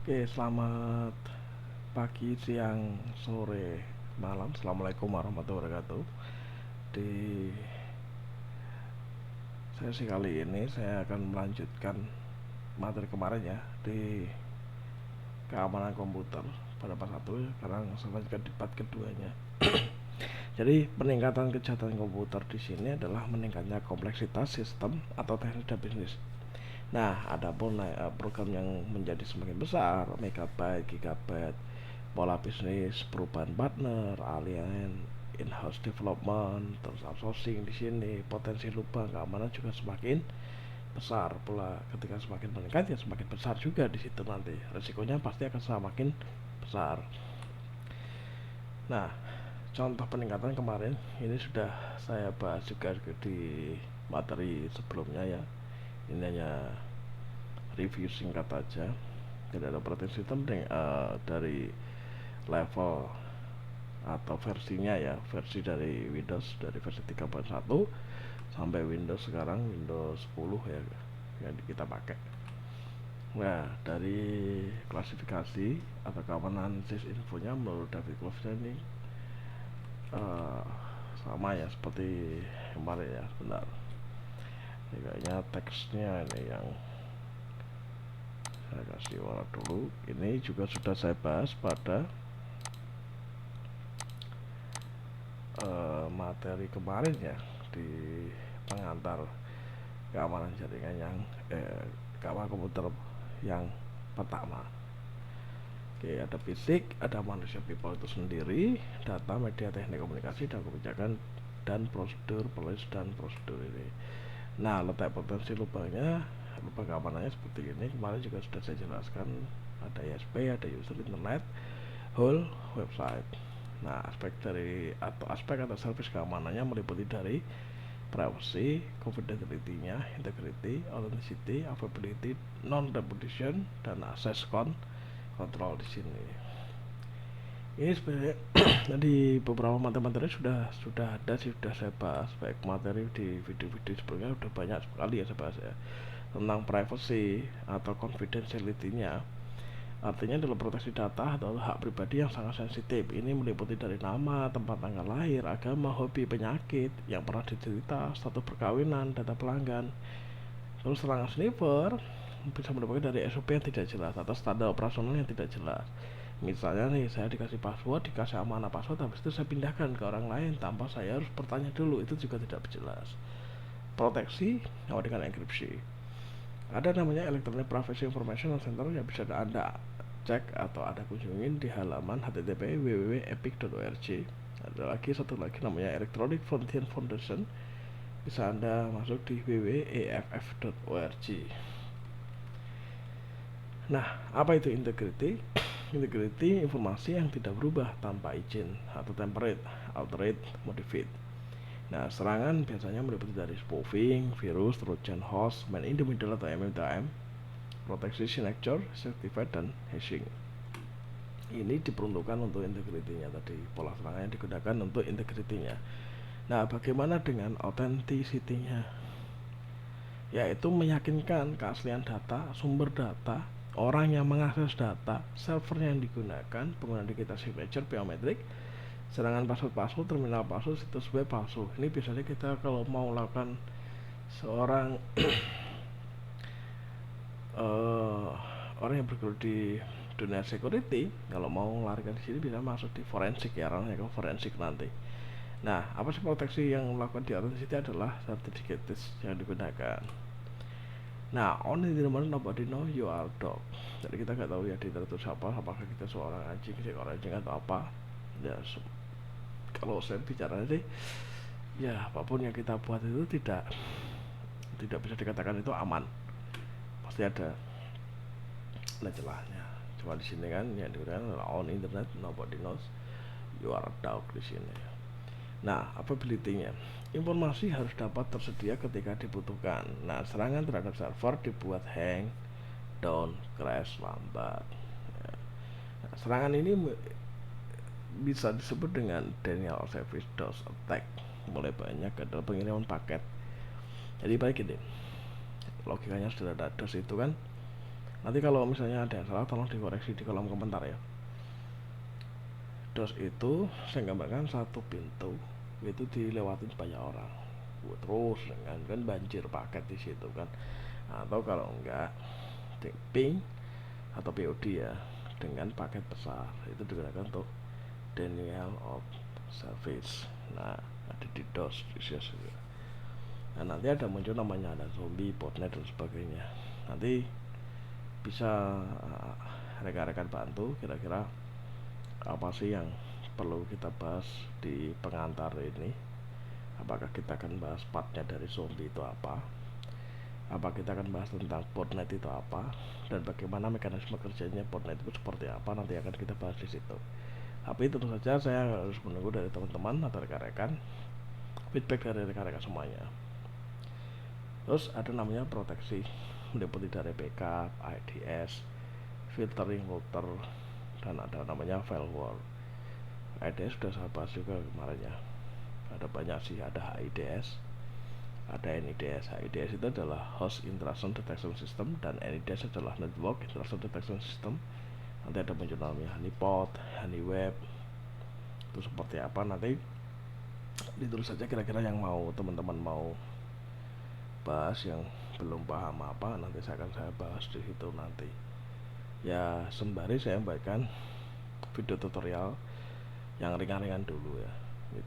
Oke, selamat pagi, siang, sore, malam. Assalamualaikum warahmatullahi wabarakatuh. Di sesi kali ini saya akan melanjutkan materi kemarin ya di keamanan komputer pada part 1. Sekarang saya lanjutkan di part keduanya. Jadi peningkatan kejahatan komputer di sini adalah meningkatnya kompleksitas sistem atau teknis dan bisnis. Nah, ada pun program yang menjadi semakin besar, megabyte, gigabyte, pola bisnis, perubahan partner, alien, in-house development, terus outsourcing di sini, potensi lubang keamanan juga semakin besar pula. Ketika semakin meningkat ya semakin besar juga di situ nanti. Resikonya pasti akan semakin besar. Nah, contoh peningkatan kemarin ini sudah saya bahas juga di materi sebelumnya ya. Ini hanya review singkat aja. Tidak ada operating system dari level atau versinya ya, versi dari Windows dari versi 3.1 sampai Windows sekarang Windows 10 ya yang kita pakai. Nah, dari klasifikasi atau keamanan sysinfonya menurut David Kloffman ini uh, sama ya seperti kemarin ya. Benar, ini kayaknya teksnya ini yang saya kasih warna dulu. Ini juga sudah saya bahas pada materi kemarin ya di pengantar keamanan jaringan yang keamanan komputer yang pertama. Oke, ada fisik, ada manusia people itu sendiri, data, media, teknik komunikasi, dan kebijakan, dan prosedur, polis, dan prosedur ini. Nah, letak potensi lubangnya, lubang keamanannya seperti ini. Kemarin juga sudah saya jelaskan, ada ISP, ada user internet, whole website. Nah, aspek atau service keamanannya meliputi dari privacy, confidentiality-nya, integrity, authenticity, availability, non-repetition, dan access control di sini. Ini sebenarnya di beberapa materi sudah ada sih, sudah saya bahas baik materi di video-video sebelumnya sudah banyak sekali ya saya bahas ya tentang privacy atau confidentiality-nya. Artinya dalam proteksi data atau hak pribadi yang sangat sensitif. Ini meliputi dari nama, tempat tanggal lahir, agama, hobi, penyakit yang pernah diderita, status perkawinan, data pelanggan. Terus serangan sniper bisa mendapatkan dari SOP yang tidak jelas atau standar operasional yang tidak jelas. Misalnya nih, saya dikasih password, dikasih amanah password, habis itu saya pindahkan ke orang lain tanpa saya harus bertanya dulu, itu juga tidak jelas. Proteksi dengan enkripsi. Ada namanya Electronic Privacy Information Center yang bisa Anda cek atau Anda kunjungin di halaman http www.epic.org. Ada satu lagi namanya Electronic Frontier Foundation, bisa Anda masuk di www.eff.org. Nah, apa itu integrity? Integrity informasi yang tidak berubah tanpa izin atau temperate, altered, modified. Nah, serangan biasanya meliputi dari spoofing, virus, trojan host, man in the middle atau MMTM, proteksi signature, certified, dan hashing. Ini diperuntukkan untuk integrity-nya tadi, pola serangan yang digunakan untuk integrity-nya. Nah, bagaimana dengan authenticity-nya? Yaitu meyakinkan keaslian data, sumber data, orang yang mengakses data, server yang digunakan, penggunaan digital signature, biometrik, serangan password palsu, terminal palsu, situs web palsu. Ini biasanya kita kalau mau melakukan seorang orang yang bergelut di dunia security, kalau mau melarikan di sini bisa masuk di forensik ya, ranahnya ke forensik nanti. Nah, apa sih proteksi yang melakukan di authenticity adalah certificate yang digunakan. Nah, only the moment nobody know you are dog. Jadi kita nggak tahu ya di itu siapa, apakah kita seorang anjing, seorang anjing atau apa. Ya, kalau saya bicara sih, ya apapun yang kita buat itu tidak bisa dikatakan itu aman. Pasti ada celahnya. Cuma di sini kan yang digunakan adalah on internet nobody knows you are dog di sini. Nah, availability-nya, informasi harus dapat tersedia ketika dibutuhkan. Nah, serangan terhadap server dibuat hang, down, crash, lambat. Nah, serangan ini bisa disebut dengan denial of service DOS attack. Mulai banyak adalah pengiriman paket. Jadi baik ini, logikanya sudah ada DOS itu kan Nanti kalau misalnya ada yang salah tolong dikoreksi di kolom komentar ya. DOS itu saya gambarkan satu pintu itu dilewatin banyak orang, terus dengan kan banjir paket di situ kan. Atau kalau enggak ping atau POD ya, dengan paket besar itu digunakan untuk denial of service. Nah, ada di DOS juga. Nah, nanti ada muncul namanya ada zombie, botnet dan sebagainya. Nanti bisa rekan-rekan bantu kira-kira apa sih yang perlu kita bahas di pengantar ini. Apakah kita akan bahas partnya dari zombie itu apa kita akan bahas tentang botnet itu apa, dan bagaimana mekanisme kerjanya botnet itu seperti apa, nanti akan kita bahas di situ. Tapi tentu saja saya harus menunggu dari teman-teman atau rekan-rekan feedback dari rekan-rekan semuanya. Terus ada namanya proteksi, meliputi dari backup, IDS, filtering router, dan ada namanya firewall. IDS sudah saya bahas juga kemarin ya. Ada banyak sih, ada HIDS, ada NIDS. HIDS itu adalah Host Intrusion Detection System, dan NIDS adalah Network Intrusion Detection System. Nanti ada muncul namanya honeypot, honeyweb. Itu seperti apa nanti ditulis saja kira-kira yang mau teman-teman mau bahas, yang belum paham apa nanti saya bahas di situ nanti. Ya sembari saya membagikan video tutorial yang ringan-ringan dulu ya.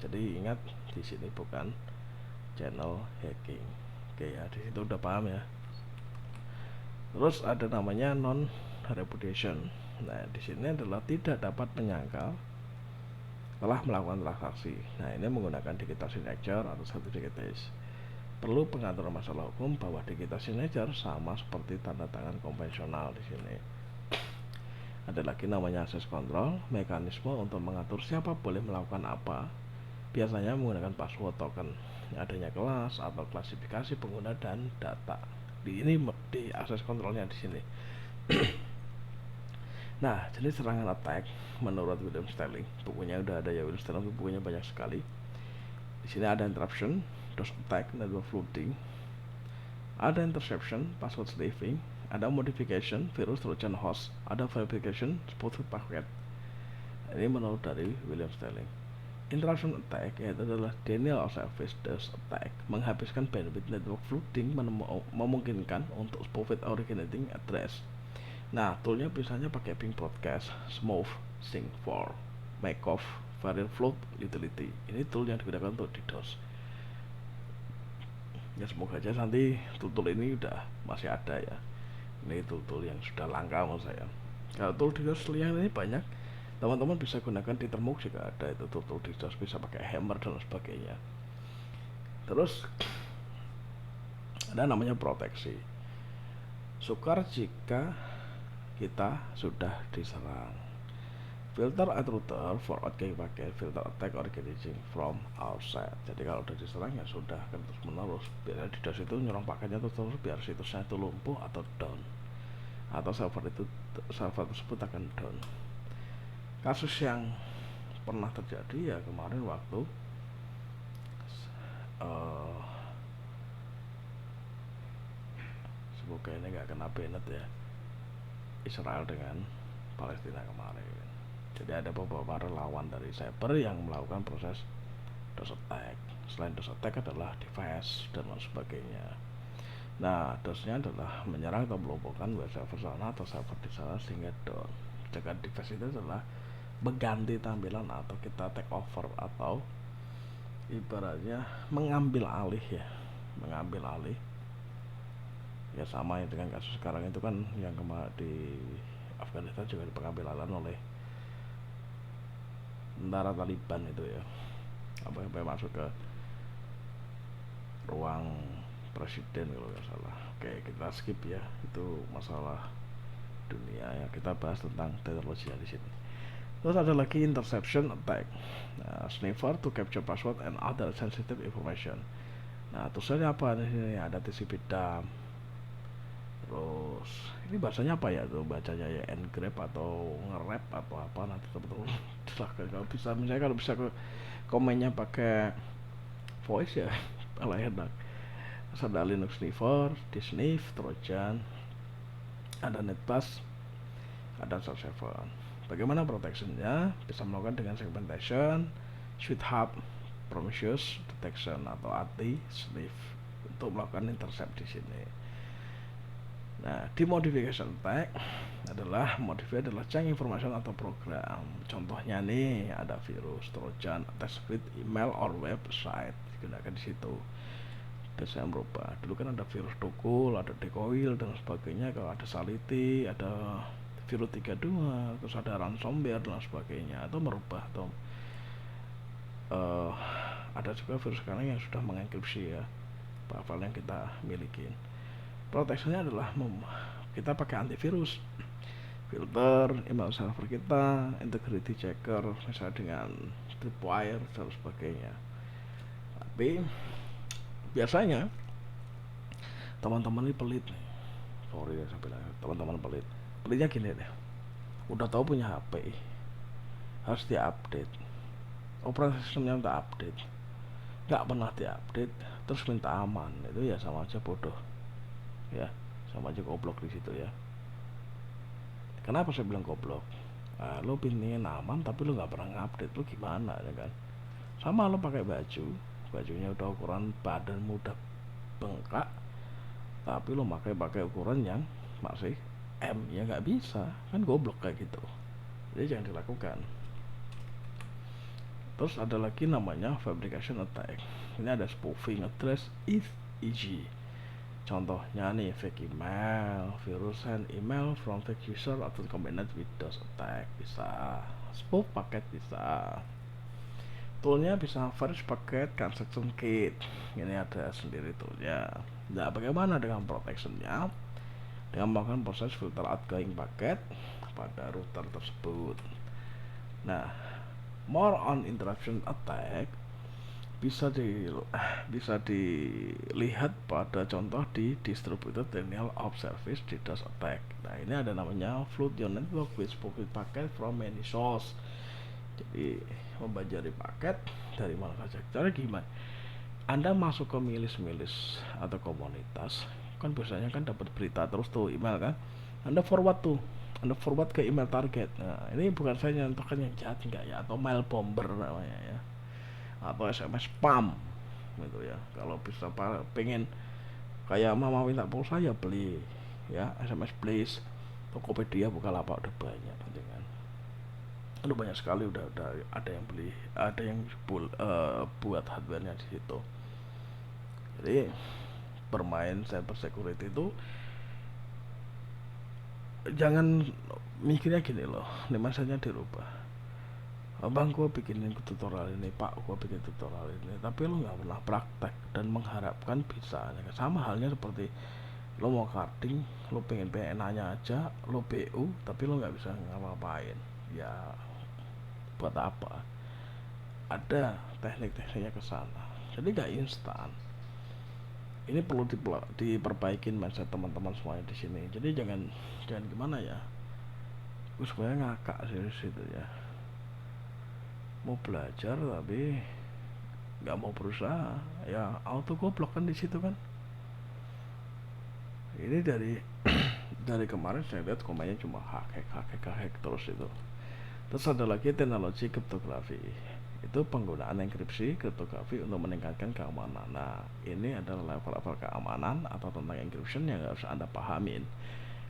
Jadi ingat di sini bukan channel hacking. Oke ya, di situ udah paham ya. Terus ada namanya non repudiation. Nah, di sini adalah tidak dapat menyangkal telah melakukan transaksi. Nah, ini menggunakan digital signature atau certificate. Perlu pengaturan masalah hukum bahwa digital signature sama seperti tanda tangan konvensional di sini. Ada lagi namanya access control, mekanisme untuk mengatur siapa boleh melakukan apa. Biasanya menggunakan password token, adanya kelas atau klasifikasi pengguna dan data. Ini di access controlnya di sini. Nah, jenis serangan attack menurut William Sterling, bukunya udah ada ya, William Sterling bukunya banyak sekali. Di sini ada interruption, DOS attack, network flooding, ada interception, password sniffing, ada modification, virus trojan host, ada verification, spoof packet. Ini menurut dari William Sterling. Interruption attack yaitu adalah denial of service DOS attack, menghabiskan bandwidth network flooding, memungkinkan untuk spoofed originating address. Nah, toolnya biasanya pakai ping broadcast, smooth, sync4, makeoff, variant float utility. Ini tool yang digunakan untuk DDoS. Ya semoga aja nanti tool ini udah masih ada ya. Ini tool yang sudah langka menurut saya. Kalau tool DDoS yang ini banyak, teman-teman bisa gunakan di Termux juga ada itu tool DDoS, bisa pakai hammer dan sebagainya. Terus ada namanya proteksi. Sukar jika kita sudah diserang. Filter at router for outgoing packet, filter attack originating from outside. Jadi kalau udah diserang ya sudah kan terus menerus. Biasanya di DOS itu nyerang paketnya terus biar situsnya itu lumpuh atau down, atau server tersebut akan down. Kasus yang pernah terjadi ya kemarin waktu semoga ini nggak kena banned ya, Israel dengan Palestina kemarin. Jadi ada beberapa relawan dari cyber yang melakukan proses DOS attack. Selain DOS attack adalah device dan sebagainya. Nah, DOS-nya adalah menyerang atau melumpuhkan web server sana atau server di sana sehingga down. Sedangkan device itu adalah mengganti tampilan atau kita take over atau ibaratnya mengambil alih ya, ya sama ya dengan kasus sekarang itu kan yang kemarin di Afghanistan juga pengambil alih oleh tentara Taliban itu ya, apa masuk ke ruang presiden kalau nggak salah. Oke, kita skip ya, itu masalah dunia ya, kita bahas tentang teknologi di sini. Terus ada lagi interception attack. Nah, sniffer to capture password and other sensitive information. Nah, tulisannya apa di sini? Ada TCP dump. Terus ini bahasanya apa ya tuh, bacanya ya engrab atau nge-rap atau apa, nanti teman-teman silahkan kalau bisa, misalnya kalau bisa ke komennya pakai voice ya malah enak. Terus ada Linux sniffer, disniff, trojan, ada NetBus, ada SOC 7. Bagaimana protectionnya? Bisa melakukan dengan segmentation, sweet hub, promiscuous detection atau anti-sniff untuk melakukan intercept di sini. Nah, di modification attack adalah junk information atau program. Contohnya nih ada virus, trojan, test script, email or website digunakan di situ. Biasanya merubah. Dulu kan ada virus Dokul, ada Decoil dan sebagainya. Kalau ada Sality, ada virus 32, terus ada ransomware dan sebagainya. Atau merubah atau ada juga virus sekarang yang sudah mengenkripsi ya file yang kita miliki. Protectionnya adalah kita pakai antivirus, filter email server kita, integrity checker misalnya dengan tripwire dan sebagainya. Tapi biasanya teman-teman ini pelit nih, sorry ya saya bilang teman-teman pelitnya gini deh, udah tahu punya HP harus diupdate, operasi sistemnya minta update, nggak pernah diupdate, terus minta aman, itu ya sama aja bodoh ya, sama aja goblok di situ ya. Kenapa saya bilang goblok? Nah, lo pingin aman tapi lo nggak pernah ngupdate, lo gimana ya kan? Sama lo pakai bajunya udah ukuran badanmu udah bengkak, tapi lo pakai ukuran yang masih M, ya nggak bisa, kan goblok kayak gitu. Jadi jangan dilakukan. Terus ada lagi namanya fabrication attack. Ini ada spoofing address is easy. Contohnya nih fake email, virus send email from fake user atau combined with DOS attack bisa, spoof paket bisa. Toolnya bisa virus paket transaction kit. Ini ada sendiri toolnya. Nah, bagaimana dengan protectionnya? Dengan melakukan proses filter outgoing paket pada router tersebut. Nah, more on interruption attack bisa dilihat pada contoh di distributed denial of service di DOS attack. Nah, ini ada namanya flood your network with spoofed packet from many source. Jadi membajari paket dari mana saja. Cara gimana? Anda masuk ke milis atau komunitas, kan biasanya kan dapat berita terus tuh email kan. Anda forward ke email target. Nah, ini bukan saya nyontohkan yang jahat enggak ya, atau mail bomber namanya ya, atau SMS spam gitu ya. Kalau bisa pengen kayak mama minta pulsa ya beli ya, SMS please, Tokopedia, Bukalapak udah banyak kan. Udah banyak sekali, udah ada yang beli, ada yang buat hardware-nya di situ. Jadi bermain cyber security itu jangan mikirnya gini loh, ini masanya dirubah. Abang gue bikinin tutorial ini, pak gue bikin tutorial ini, tapi lo nggak pernah praktek dan mengharapkan bisa. Sama halnya seperti lo mau karting, lo pengen nanya aja, lo BU tapi lo nggak bisa ngapa-ngapain ya, buat apa? Ada teknik-tekniknya ke sana, jadi nggak instan. Ini perlu diperbaikin mindset teman-teman semuanya di sini. Jadi jangan gimana ya, gue sebenarnya ngakak serius itu ya, mau belajar tapi nggak mau berusaha ya, auto goblok kan di situ kan. Ini dari dari kemarin saya lihat komennya cuma hack terus itu. Terus ada lagi teknologi kriptografi, itu penggunaan enkripsi kriptografi untuk meningkatkan keamanan. Nah, ini adalah level-level keamanan atau tentang encryption yang harus Anda pahamin.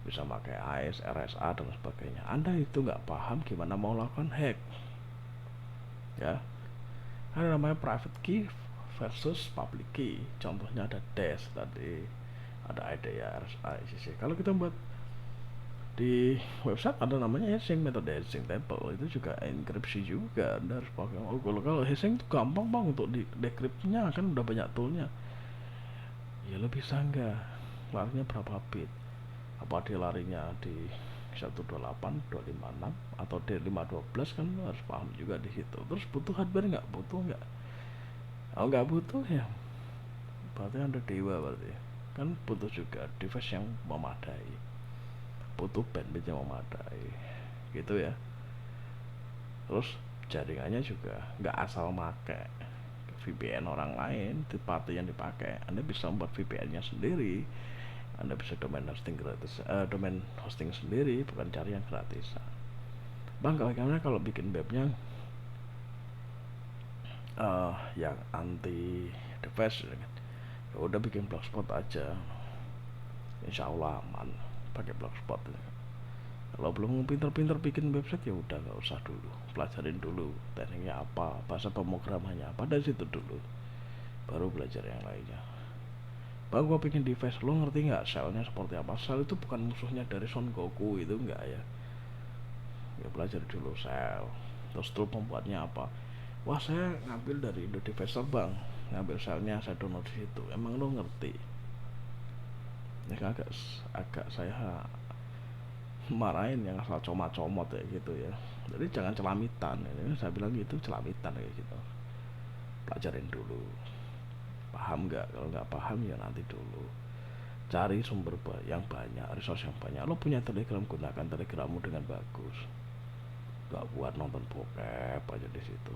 Bisa pakai AES, RSA dan sebagainya. Anda itu nggak paham gimana mau lakukan hack ya. Ada namanya private key versus public key. Contohnya ada DES tadi, ada IDEA, RSA, ICC. Kalau kita buat di website ada namanya hashing, metode hashing table, itu juga enkripsi juga. Anda harus pakai. Kalau hashing itu gampang bang untuk di decryptnya, kan udah banyak toolnya. Ya lo bisa nggak larinya berapa bit, apa dia larinya di 128, 256 atau D512, kan lo harus paham juga di situ. Terus butuh hardware nggak? Butuh nggak? Kalau nggak butuh ya berarti Anda dewa, berarti kan butuh juga device yang memadai, butuh bandwidth yang memadai gitu ya. Terus jaringannya juga nggak asal make VPN orang lain, di party yang dipakai. Anda bisa membuat VPN nya sendiri, Anda bisa domain hosting gratis, domain hosting sendiri, bukan cari yang gratisan. Bang, bagaimana kalau bikin webnya yang anti device kan? Ya udah bikin blogspot aja, insya Allah aman pakai blogspot. Kalau belum pinter-pinter bikin website ya udah nggak usah dulu, pelajarin dulu tekniknya apa, bahasa pemrogramannya apa, dari situ dulu baru belajar yang lainnya. Bang, gua bikin device, lo ngerti nggak shellnya seperti apa? Shell itu bukan musuhnya dari Son Goku, itu enggak ya. Ya belajar dulu shell, terus tool pembuatnya apa. Wah, saya ngambil dari Indo Devicer bang, ngambil shellnya saya download di situ. Emang lo ngerti? Ya agak saya marahin yang asal comot-comot ya gitu ya. Jadi jangan celamitan, ini saya bilang gitu, celamitan kayak gitu. Pelajarin dulu, paham nggak? Kalau nggak paham ya nanti dulu cari sumber yang banyak, resource yang banyak. Lo punya Telegram, gunakan Telegrammu dengan bagus, nggak buat nonton bokep aja di situ.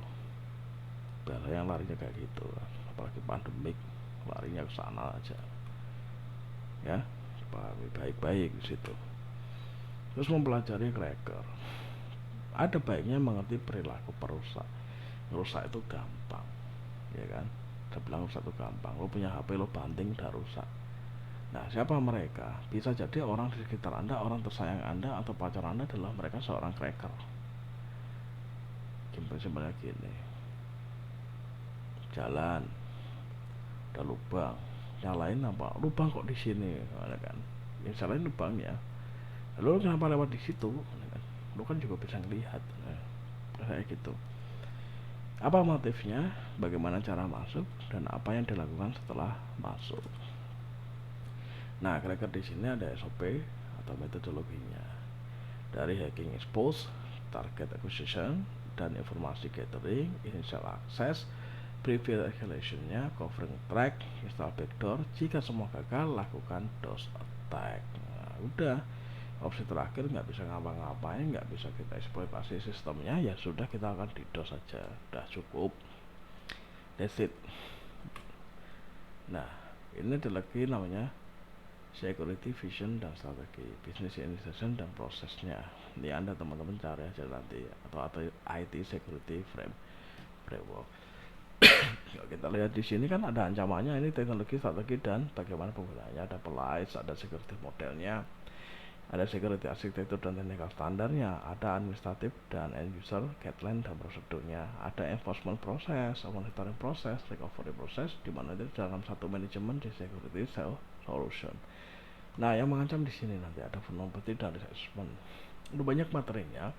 Biasanya yang larinya kayak gitu, apalagi pandemik, larinya ke sana aja ya. Pahami baik-baik di situ. Terus mempelajari cracker, ada baiknya mengerti perilaku perusak. Rusak itu gampang, ya kan? Saya bilang rusak itu gampang. Lo punya HP, lo banting udah rusak. Nah, siapa mereka? Bisa jadi orang di sekitar Anda, orang tersayang Anda atau pacar Anda adalah mereka seorang cracker. Simpelnya gini, jalan ada lubang, nyalain apa? Lubang kok di sini, ada kan? Ya nyalain lubangnya. Lalu kenapa lewat di situ? Kan? Lo kan juga bisa ngelihat, kayak gitu. Apa motifnya? Bagaimana cara masuk dan apa yang dilakukan setelah masuk? Nah, cracker di sini ada SOP atau metodologinya. Dari hacking expose, target acquisition, dan informasi gathering, initial access, preview escalation-nya, covering track, install backdoor. Jika semua gagal, lakukan DOS attack. Nah, udah. Opsi terakhir nggak bisa ngapa-ngapain, nggak bisa kita eksploitasi sistemnya, ya sudah kita akan di DOS saja. Udah cukup. That's it. Nah, ini ada lagi namanya security vision dan strategi, business initiation dan prosesnya. Ini Anda teman-teman cari aja nanti, atau IT security framework. Kalau kita lihat di sini kan ada ancamannya, ini teknologi, strategi, dan bagaimana penggunaannya. Ada PLIS, ada security modelnya, ada security architecture dan technical standarnya, ada administratif dan end user guideline dan prosedurnya, ada enforcement proses, monitoring proses, recovery proses, di mana itu dalam satu manajemen di security solution. Nah, yang mengancam di sini nanti ada vulnerability dan assessment. Udah banyak materinya.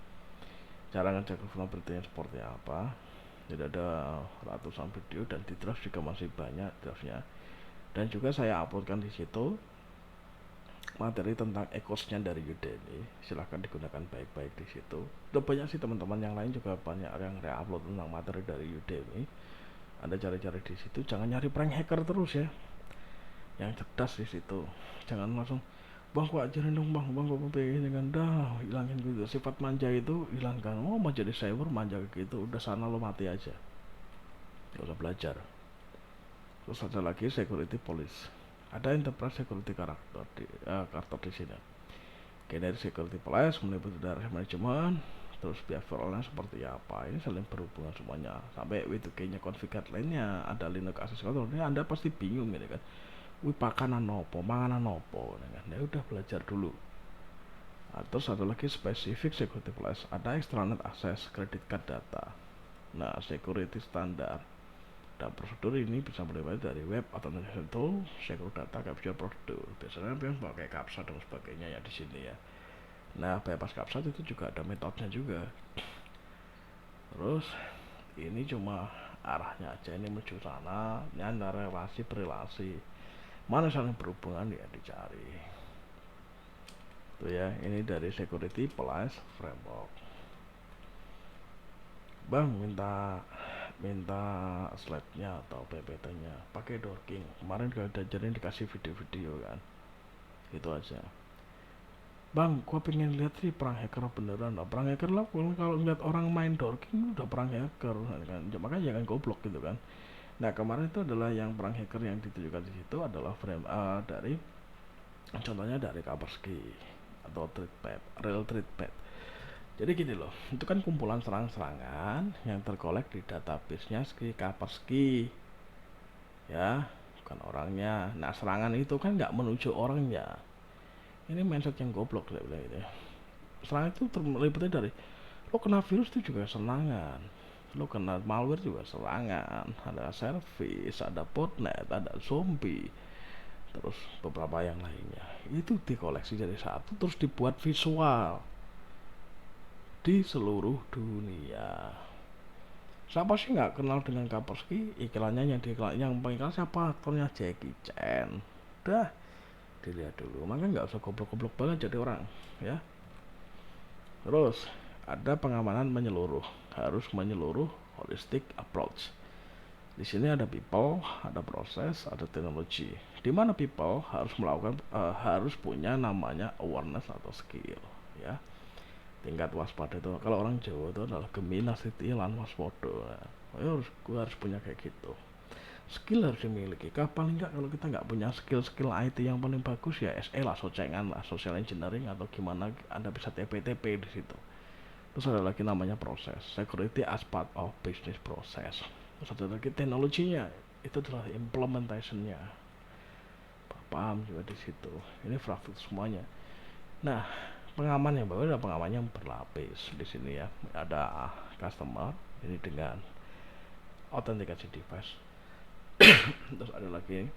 Cara ngecek vulnerability seperti apa. Tidak ada ratusan video dan di draft juga masih banyak draftnya. Dan juga saya uploadkan di situ materi tentang ekosnya dari Udemy. Silahkan digunakan baik-baik di situ. Udah banyak sih teman-teman yang lain juga banyak yang re-upload tentang materi dari Udemy. Anda cari-cari di situ, jangan nyari prank hacker terus ya. Yang cerdas di situ. Jangan langsung bang kok ajarin dong bang kok pengen dengan dah hilangin gitu, sifat manja itu hilangkan. Oh, mau jadi cyber manja gitu, udah sana lo mati aja, gak usah belajar. Terus ada lagi security police, ada enterprise security karakter di sini. Dari security police meliputi dari manajemen, terus behavioralnya seperti apa, ini saling berhubungan semuanya sampai W2K nya config lainnya, ada Linux access control. Ini Anda pasti bingung gitu kan, wih pakanan nopo, manganan nopo, kan? Ya udah belajar dulu. Nah, terus satu lagi spesifik security policy, ada extranet access credit card data. Nah, security standar dan prosedur ini bisa mulai dari web authentication tool, secure data capture prosedur. Biasanya yang pakai captcha dan sebagainya ya di sini ya. Nah, bypass captcha itu juga ada metodenya juga. Terus ini cuma arahnya aja, ini menuju sana, ini antara relasi berrelasi, mana saling berhubungan ya dicari. Tuh ya, ini dari security plus framework. Bang, minta slide-nya atau PPT-nya pakai Dorking. Kemarin kalau diajarin dikasih video-video kan. Itu aja. Bang, gua pengen lihat sih perang hacker beneran. Nah, perang hacker lah kalau ngeliat orang main Dorking udah perang hacker kan. Makanya jangan goblok gitu kan. Nah, kemarin itu adalah yang perang hacker yang ditunjukkan di situ adalah frame dari Contohnya dari Kaspersky atau TreatPad, Real TreatPad. Jadi gini loh, itu kan kumpulan serang-serangan yang terkolek di database-nya Kaspersky, ya, bukan orangnya. Nah, serangan itu kan nggak menuju orangnya. Ini mindset yang goblok, saya bilang gitu ya. Serangan itu terlibatnya dari lo kena virus itu juga serangan, lo kena malware juga serangan, ada service, ada botnet, ada zombie, terus beberapa yang lainnya. Itu dikoleksi jadi satu terus dibuat visual di seluruh dunia. Siapa sih nggak kenal dengan Kaspersky? Iklannya yang pengiklan siapa? Aktornya Jackie Chan. Dah, dilihat dulu. Makanya nggak usah goblok-goblok banget jadi orang, ya. Terus ada pengamanan menyeluruh, harus menyeluruh, holistic approach. Di sini ada people, ada proses, ada teknologi. Di mana people harus melakukan harus punya namanya awareness atau skill, ya. Tingkat waspada itu kalau orang Jawa itu adalah gemina sitilan waspada. Nah, gue harus punya kayak gitu. Skill harus dimiliki. Paling enggak kalau kita nggak punya skill IT yang paling bagus ya SE lah, socengan lah, social engineering atau gimana Anda bisa TP-TP di situ. Terus ada lagi namanya proses, security as part of business process. Terus ada lagi teknologinya, itu adalah implementationnya. Paham juga di situ. Ini fragment semuanya. Nah, pengaman yang baru ada pengaman yang berlapis di sini ya. Ada customer ini dengan authentication device. Terus ada lagi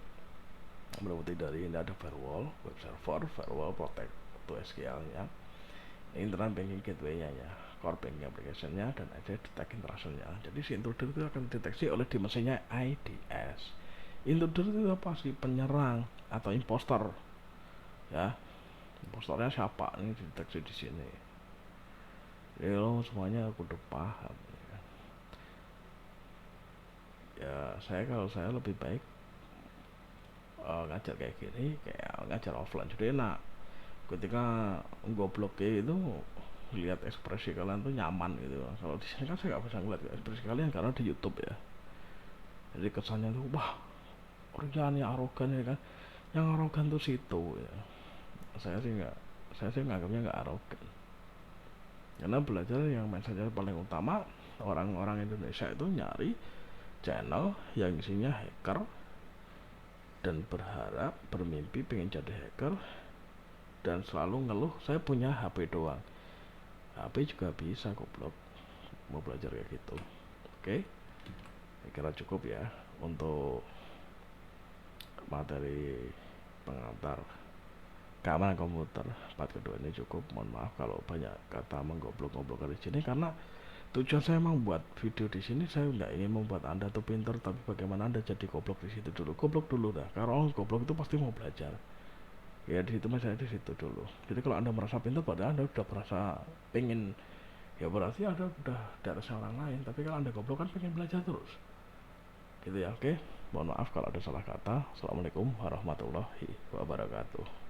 berarti dari ini ada firewall, web server, firewall protect to SQL-nya, internet banking gateway-nya ya, core banking application-nya, dan ada detect intrusion-nya. Jadi si intruder itu akan dideteksi oleh di mesinnya IDS. Intruder itu apa sih? Penyerang atau imposter, ya. Impostornya siapa? Ini dideteksi di sini. Jadi lo semuanya kudu paham. Ya, kalau saya lebih baik ngajar kayak gini, kayak ngajar offline. Jadi enak. Ketika goblok kayak itu lihat ekspresi kalian tuh nyaman gitu. Kalau di sini kan saya nggak bisa ngeliat ekspresi kalian karena di YouTube ya. Jadi kesannya tuh wah orangnya arogan ya kan. Yang arogan tuh situ ya. Saya sih nggak, saya sih nganggapnya nggak arogan. Karena belajar yang mindsetnya paling utama orang-orang Indonesia itu nyari channel yang isinya hacker dan berharap bermimpi pengen jadi hacker dan selalu ngeluh saya punya HP doang. HP juga bisa goblok, mau belajar kayak gitu. Oke, saya kira cukup ya untuk materi pengantar keamanan komputer part kedua ini. Cukup, mohon maaf kalau banyak kata menggoblok-goblok di sini karena tujuan saya memang buat video di sini. Saya nggak ingin membuat anda tuh pinter, tapi bagaimana anda jadi goblok di situ dulu. Goblok dulu dah, karena orang goblok itu pasti mau belajar. Ya di situ saya di situ dulu. Jadi kalau anda merasa pintar padahal anda udah merasa pengen, ya berarti anda udah di atas orang lain. Tapi kalau anda goblok kan pengen belajar terus gitu ya. Oke, mohon maaf kalau ada salah kata. Assalamualaikum warahmatullahi wabarakatuh.